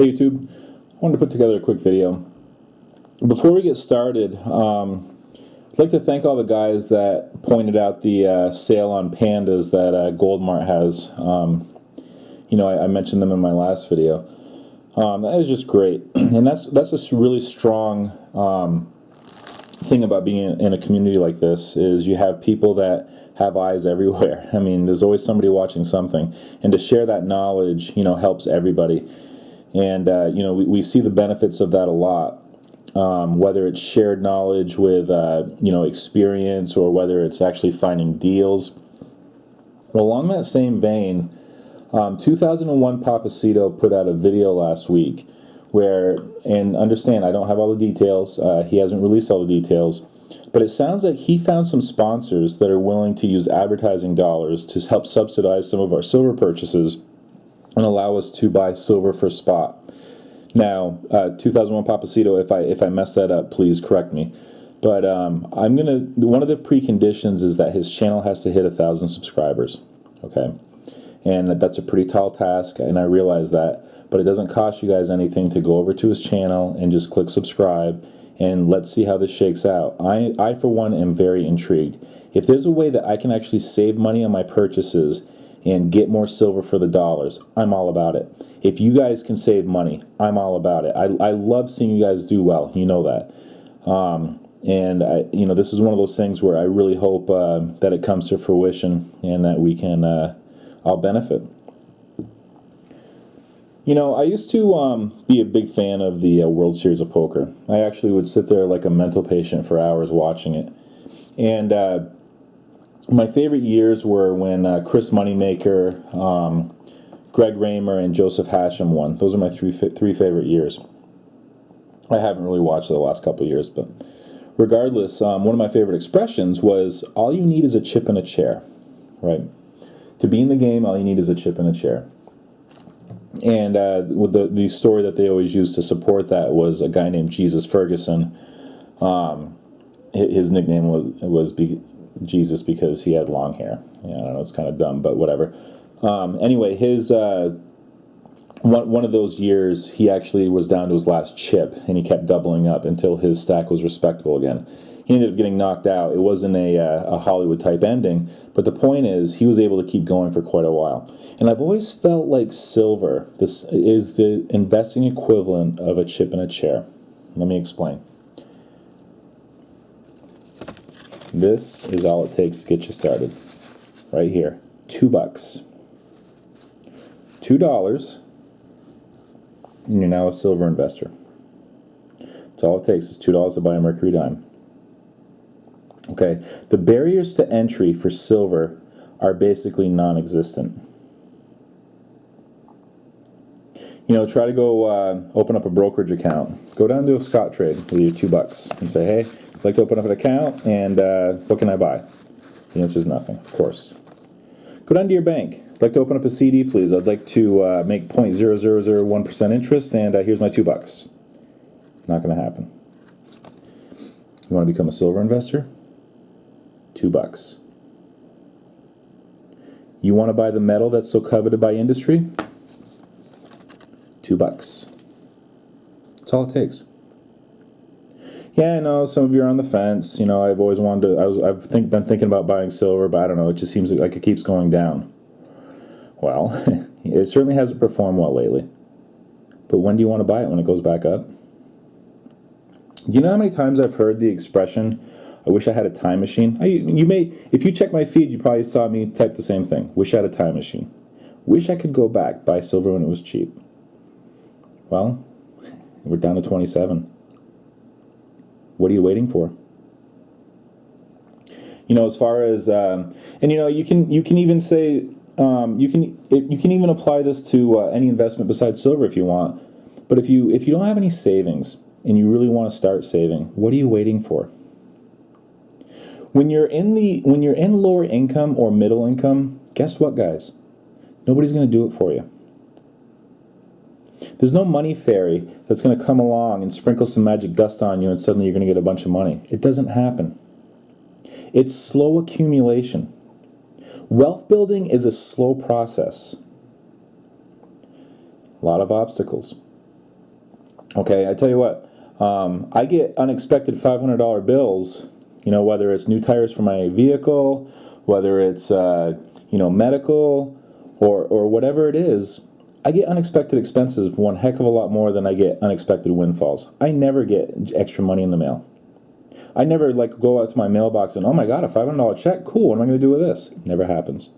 Hey YouTube, I wanted to put together a quick video. Before we get started, I'd like to thank all the guys that pointed out the sale on pandas that Goldmart has. I mentioned them in my last video. That is just great, and that's a really strong thing about being in a community like this is you have people that have eyes everywhere. I mean, there's always somebody watching something, and to share that knowledge, helps everybody. And we see the benefits of that a lot, whether it's shared knowledge with experience, or whether it's actually finding deals. Well, along that same vein, 2001 Papacito put out a video last week where, and understand, I don't have all the details. He hasn't released all the details, but it sounds like he found some sponsors that are willing to use advertising dollars to help subsidize some of our silver purchases and allow us to buy silver for spot. Now, 2001 Papacito, if I mess that up, please correct me. But one of the preconditions is that his channel has to hit 1,000 subscribers. Okay, and that's a pretty tall task, and I realize that. But it doesn't cost you guys anything to go over to his channel and just click subscribe, and let's see how this shakes out. I for one am very intrigued. If there's a way that I can actually save money on my purchases and get more silver for the dollars, I'm all about it. If you guys can save money, I'm all about it. I love seeing you guys do well. You know that. This is one of those things where I really hope that it comes to fruition and that we can all benefit. I used to be a big fan of the World Series of Poker. I actually would sit there like a mental patient for hours watching it. And my favorite years were when Chris Moneymaker, Greg Raymer, and Joseph Hashem won. Those are my three favorite years. I haven't really watched the last couple of years, but regardless, one of my favorite expressions was, all you need is a chip and a chair, right? To be in the game, all you need is a chip and a chair. And with the story that they always used to support that was a guy named Jesus Ferguson. His nickname was Jesus because he had long hair. Yeah, I don't know, it's kind of dumb, but whatever. Anyway, his one of those years, he actually was down to his last chip, and he kept doubling up until his stack was respectable again. He ended up getting knocked out. It wasn't a Hollywood-type ending, but the point is, he was able to keep going for quite a while. And I've always felt like silver, this is the investing equivalent of a chip and a chair. Let me explain. This is all it takes to get you started. Right here. $2. $2, and you're now a silver investor. That's all it takes is $2 to buy a Mercury dime. Okay, the barriers to entry for silver are basically non-existent. Try to go open up a brokerage account. Go down to a Scottrade with your $2 and say, hey, I'd like to open up an account, and what can I buy? The answer is nothing, of course. Go down to your bank. I'd like to open up a CD, please. I'd like to make 0.0001% interest, and here's my $2. Not going to happen. You want to become a silver investor? $2. You want to buy the metal that's so coveted by industry? $2. That's all it takes. Yeah, I know some of you are on the fence. I've always wanted to. I've been thinking about buying silver, but I don't know. It just seems like it keeps going down. Well, it certainly hasn't performed well lately. But when do you want to buy it? When it goes back up? Do you know how many times I've heard the expression, "I wish I had a time machine"? If you check my feed, you probably saw me type the same thing. Wish I had a time machine. Wish I could go back, buy silver when it was cheap. Well, we're down to 27. What are you waiting for? As far as you can even say you can even apply this to any investment besides silver if you want. But if you don't have any savings and you really want to start saving, what are you waiting for? When you're in lower income or middle income, guess what, guys? Nobody's going to do it for you. There's no money fairy that's going to come along and sprinkle some magic dust on you and suddenly you're going to get a bunch of money. It doesn't happen. It's slow accumulation. Wealth building is a slow process. A lot of obstacles. Okay, I tell you what, I get unexpected $500 bills, whether it's new tires for my vehicle, whether it's, medical, or whatever it is. I get unexpected expenses one heck of a lot more than I get unexpected windfalls. I never get extra money in the mail. I never go out to my mailbox and, oh my God, a $500 check, cool, what am I going to do with this? It never happens.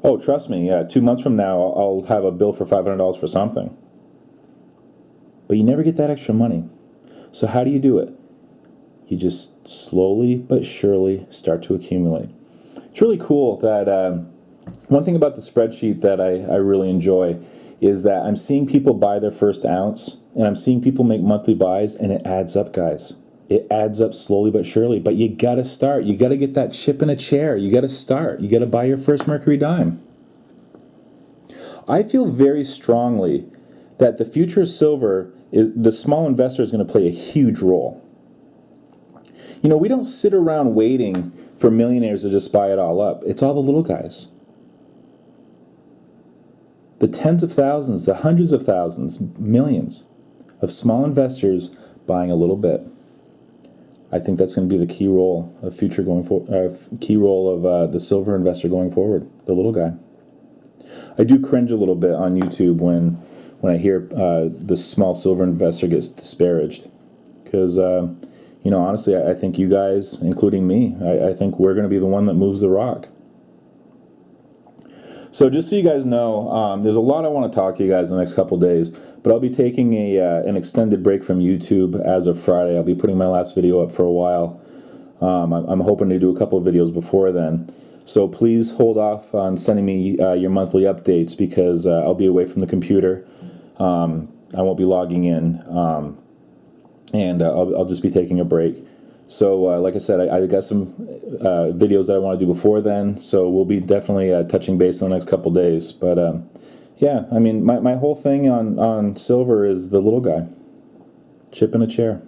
Oh, trust me, 2 months from now, I'll have a bill for $500 for something. But you never get that extra money. So how do you do it? You just slowly but surely start to accumulate. It's really cool that one thing about the spreadsheet that I really enjoy is that I'm seeing people buy their first ounce, and I'm seeing people make monthly buys, and it adds up, guys. It adds up slowly but surely, but you got to start. You got to get that chip in a chair. You got to start. You got to buy your first Mercury dime. I feel very strongly that the future of silver is the small investor is going to play a huge role. We don't sit around waiting for millionaires to just buy it all up. It's all the little guys. The tens of thousands, the hundreds of thousands, millions of small investors buying a little bit. I think that's going to be the key role of the silver investor going forward, the little guy. I do cringe a little bit on YouTube when I hear the small silver investor gets disparaged, because honestly, I think you guys, including me, I think we're going to be the one that moves the rock. So just so you guys know, there's a lot I want to talk to you guys in the next couple days, but I'll be taking an extended break from YouTube as of Friday. I'll be putting my last video up for a while. I'm hoping to do a couple of videos before then. So please hold off on sending me your monthly updates, because I'll be away from the computer. I won't be logging in, and I'll just be taking a break. So like I said, I got some videos that I want to do before then, so we'll be definitely touching base in the next couple days. But yeah, I mean, my whole thing on silver is the little guy, chip in a chair.